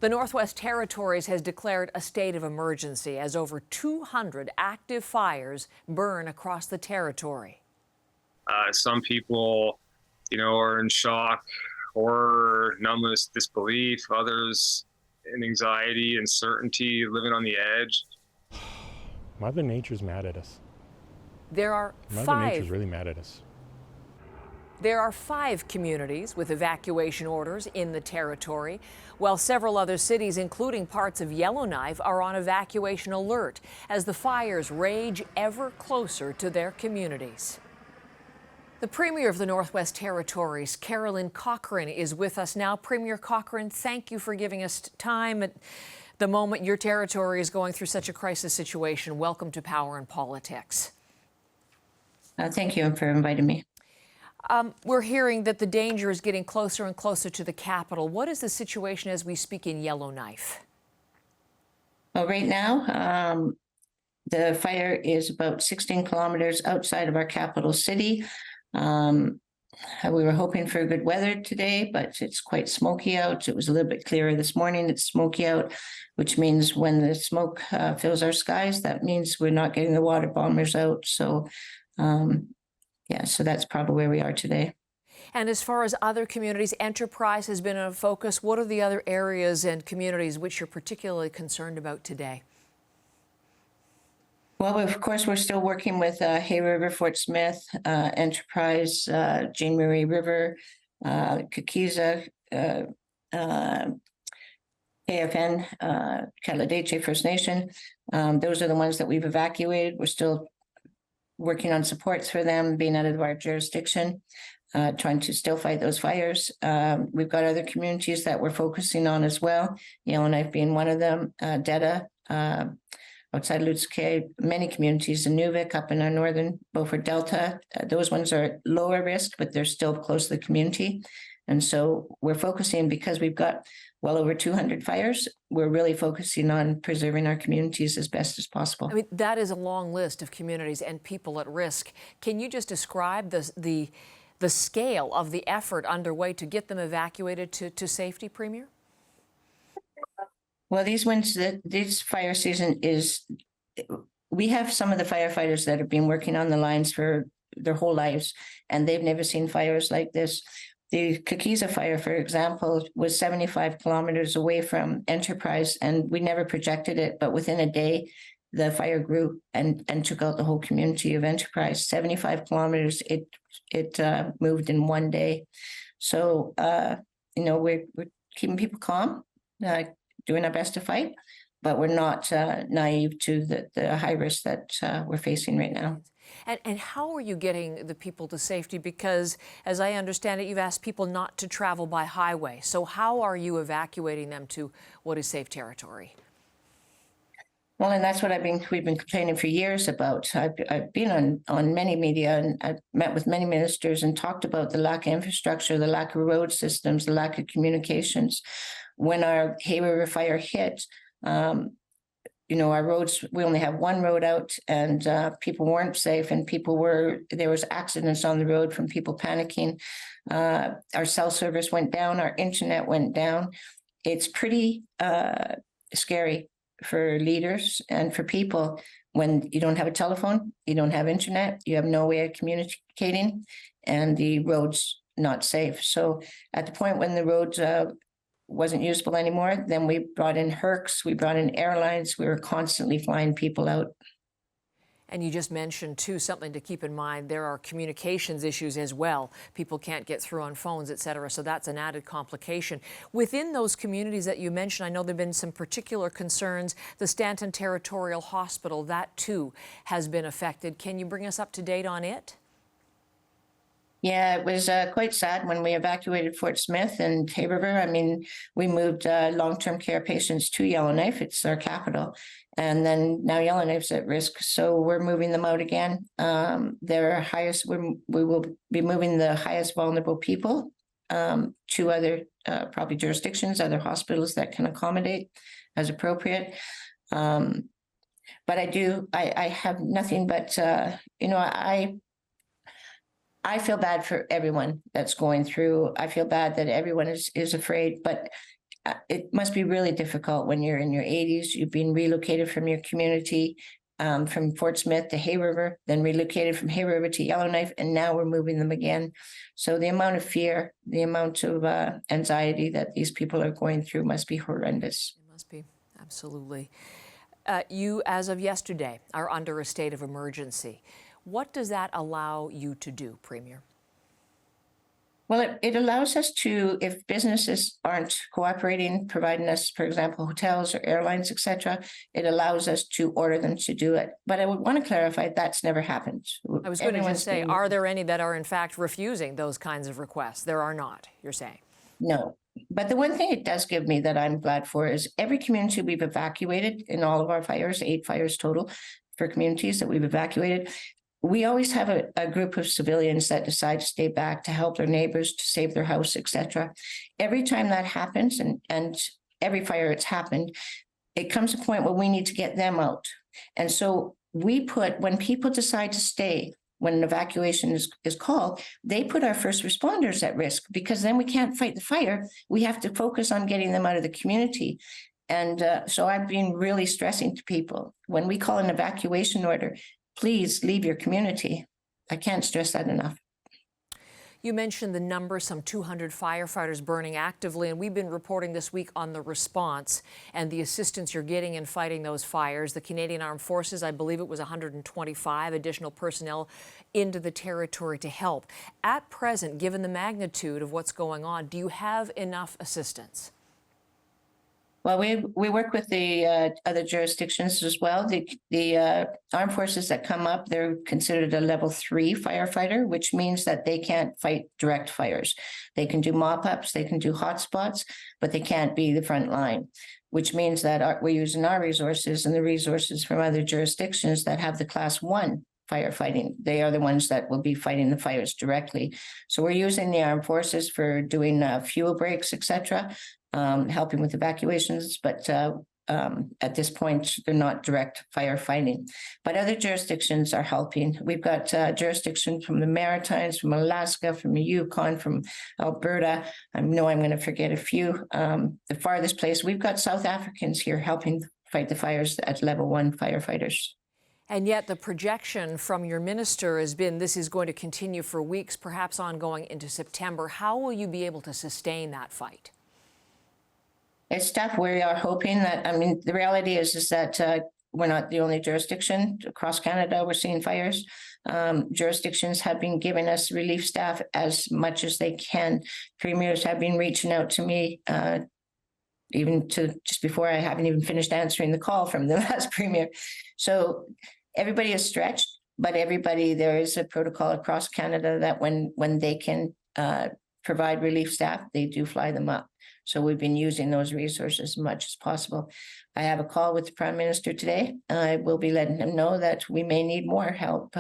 The Northwest Territories has declared a state of emergency as over 200 active fires burn across the territory. Some people, are in shock, horror, numbness, disbelief. Others in anxiety, uncertainty, living on the edge. Mother Nature's mad at us. Mother Nature's really mad at us. There are 5 communities with evacuation orders in the territory, while several other cities, including parts of Yellowknife, are on evacuation alert as the fires rage ever closer to their communities. The Premier of the Northwest Territories, Caroline Cochrane, is with us now. Premier Cochrane, thank you for giving us time at the moment your territory is going through such a crisis situation. Welcome to Power and Politics. Thank you for inviting me. We're hearing that the danger is getting closer and closer to the capital. What is the situation as we speak in Yellowknife? Well, right now, the fire is about 16 kilometers outside of our capital city. We were hoping for good weather today, but it's quite smoky out. It was a little bit clearer this morning. It's smoky out, which means when the smoke fills our skies, that means we're not getting the water bombers out. So, so that's probably where we are today. And as far as other communities, Enterprise has been a focus. What are the other areas and communities which you're particularly concerned about today? Well, of course, we're still working with Hay River, Fort Smith, Enterprise, Jean Marie River, Kakiza, AFN, Kaladeche First Nation. Those are the ones that we've evacuated. We're still working on supports for them, being out of our jurisdiction, trying to still fight those fires. We've got other communities that we're focusing on as well, Yellowknife being one of them, Detta, outside Lutz Cay, many communities in Nuvik, up in our northern Beaufort Delta. Those ones are lower risk, but they're still close to the community. And so we're focusing, because we've got well over 200 fires, we're really focusing on preserving our communities as best as possible. I mean, that is a long list of communities and people at risk. Can you just describe the scale of the effort underway to get them evacuated to safety, Premier? Well, this fire season we have some of the firefighters that have been working on the lines for their whole lives, and they've never seen fires like this. The Kakiza fire, for example, was 75 kilometers away from Enterprise, and we never projected it, but within a day, the fire grew and took out the whole community of Enterprise. 75 kilometers, it moved in one day. So, we're keeping people calm, doing our best to fight, but we're not naive to the high risk that we're facing right now. And how are you getting the people to safety? Because, as I understand it, you've asked people not to travel by highway. So how are you evacuating them to what is safe territory? Well, and that's what we've been complaining for years about. I've been on many media, and I've met with many ministers and talked about the lack of infrastructure, the lack of road systems, the lack of communications. When our Hay River fire hit, our roads, we only have one road out, and people weren't safe, and there was accidents on the road from people panicking. Our cell service went down, our internet went down. It's pretty scary for leaders and for people when you don't have a telephone, you don't have internet, you have no way of communicating, and the road's not safe. So at the point when the roads wasn't usable anymore, then we brought in Hercs, we brought in airlines, we were constantly flying people out. And you just mentioned, too, something to keep in mind. There are communications issues as well. People can't get through on phones, et cetera, so that's an added complication. Within those communities that you mentioned, I know there have been some particular concerns. The Stanton Territorial Hospital, that, too, has been affected. Can you bring us up to date on it? Yeah, it was quite sad when we evacuated Fort Smith and Hay River. I mean, we moved long-term care patients to Yellowknife. It's our capital. And then now Yellowknife's at risk. So we're moving them out again. We will be moving the highest vulnerable people to other probably jurisdictions, other hospitals that can accommodate as appropriate. But I have nothing but, I feel bad for everyone that's going through. I feel bad that everyone is afraid, but it must be really difficult when you're in your 80s, you've been relocated from your community, from Fort Smith to Hay River, then relocated from Hay River to Yellowknife, and now we're moving them again. So the amount of fear, the amount of anxiety that these people are going through must be horrendous. It must be, absolutely. You, as of yesterday, are under a state of emergency. What does that allow you to do, Premier? Well, it allows us to, if businesses aren't cooperating, providing us, for example, hotels or airlines, etc., it allows us to order them to do it. But I would want to clarify that's never happened. I was going to just say, are there any that are in fact refusing those kinds of requests? There are not, you're saying? No. But the one thing it does give me that I'm glad for is every community we've evacuated in all of our fires, 8 fires total for communities that we've evacuated, we always have a group of civilians that decide to stay back to help their neighbors, to save their house, etc. Every time that happens, and every fire it's happened, it comes to a point where we need to get them out. And so we put, when people decide to stay, when an evacuation is called, they put our first responders at risk, because then we can't fight the fire. We have to focus on getting them out of the community. And so I've been really stressing to people, when we call an evacuation order, please leave your community. I can't stress that enough. You mentioned the number, some 200 firefighters burning actively, and we've been reporting this week on the response and the assistance you're getting in fighting those fires. The Canadian Armed Forces, I believe it was 125 additional personnel into the territory to help. At present, given the magnitude of what's going on, do you have enough assistance? Well, we work with the other jurisdictions as well. The armed forces that come up, they're considered a level 3 firefighter, which means that they can't fight direct fires. They can do mop-ups, they can do hotspots, but they can't be the front line, which means that we're using our resources and the resources from other jurisdictions that have the class 1 firefighting. They are the ones that will be fighting the fires directly. So we're using the armed forces for doing fuel breaks, etc., helping with evacuations, but at this point, they're not direct firefighting. But other jurisdictions are helping. We've got jurisdictions from the Maritimes, from Alaska, from the Yukon, from Alberta. I know I'm going to forget a few. The farthest place, we've got South Africans here helping fight the fires as level 1 firefighters. And yet the projection from your minister has been this is going to continue for weeks, perhaps ongoing into September. How will you be able to sustain that fight? It's tough. We are hoping that, I mean, the reality is that we're not the only jurisdiction. Across Canada, we're seeing fires. Jurisdictions have been giving us relief staff as much as they can. Premiers have been reaching out to me, even to just before I haven't even finished answering the call from the last premier. So everybody is stretched, but everybody, there is a protocol across Canada that when they can provide relief staff, they do fly them up. So we've been using those resources as much as possible. I have a call with the Prime Minister today. I will be letting him know that we may need more help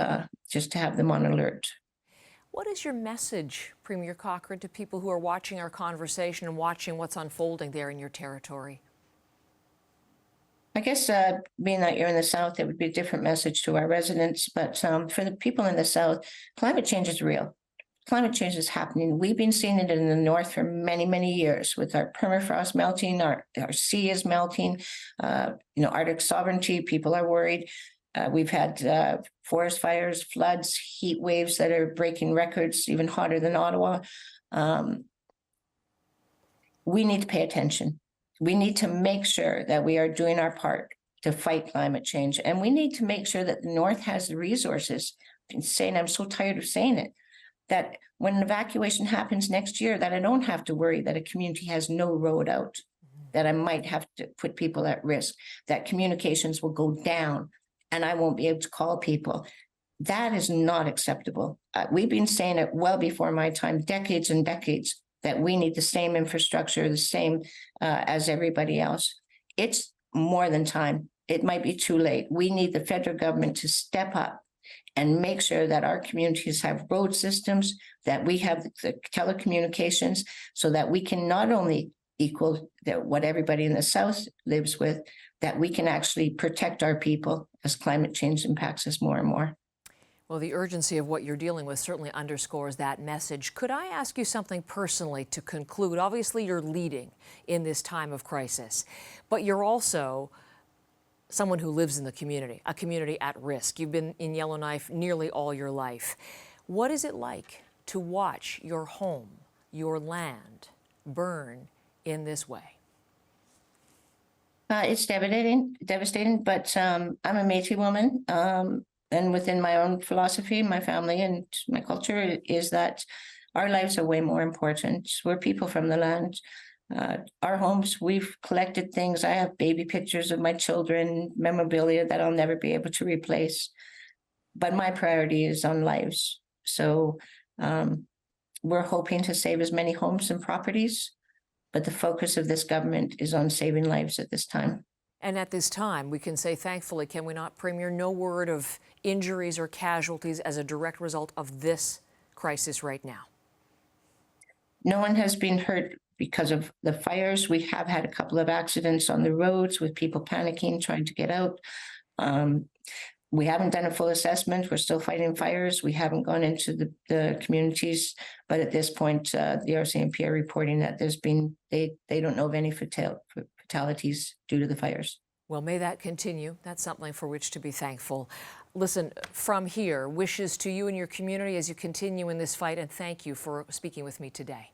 just to have them on alert. What is your message, Premier Cochrane, to people who are watching our conversation and watching what's unfolding there in your territory? I guess being that you're in the South, it would be a different message to our residents. But for the people in the South, climate change is real. Climate change is happening. We've been seeing it in the North for many, many years with our permafrost melting, our sea is melting, Arctic sovereignty, people are worried. We've had forest fires, floods, heat waves that are breaking records, even hotter than Ottawa. We need to pay attention. We need to make sure that we are doing our part to fight climate change. And we need to make sure that the North has the resources. I'm so tired of saying it, that when an evacuation happens next year, that I don't have to worry that a community has no road out, that I might have to put people at risk, that communications will go down and I won't be able to call people. That is not acceptable. We've been saying it well before my time, decades and decades, that we need the same infrastructure, the same as everybody else. It's more than time. It might be too late. We need the federal government to step up and make sure that our communities have road systems, that we have the telecommunications, so that we can not only equal what everybody in the South lives with, that we can actually protect our people as climate change impacts us more and more. Well, the urgency of what you're dealing with certainly underscores that message. Could I ask you something personally to conclude? Obviously, you're leading in this time of crisis, but you're also someone who lives in the community, a community at risk. You've been in Yellowknife nearly all your life. What is it like to watch your home, your land, burn in this way? It's devastating, but I'm a Métis woman. And within my own philosophy, my family and my culture is that our lives are way more important. We're people from the land. Our homes, we've collected things. I have baby pictures of my children, memorabilia that I'll never be able to replace. But my priority is on lives. So we're hoping to save as many homes and properties, but the focus of this government is on saving lives at this time. And at this time, we can say, thankfully, can we not, Premier, no word of injuries or casualties as a direct result of this crisis right now? No one has been hurt because of the fires. We have had a couple of accidents on the roads with people panicking, trying to get out. We haven't done a full assessment. We're still fighting fires. We haven't gone into the communities, but at this point, the RCMP are reporting that they don't know of any fatalities due to the fires. Well, may that continue. That's something for which to be thankful. Listen, from here, wishes to you and your community as you continue in this fight, and thank you for speaking with me today.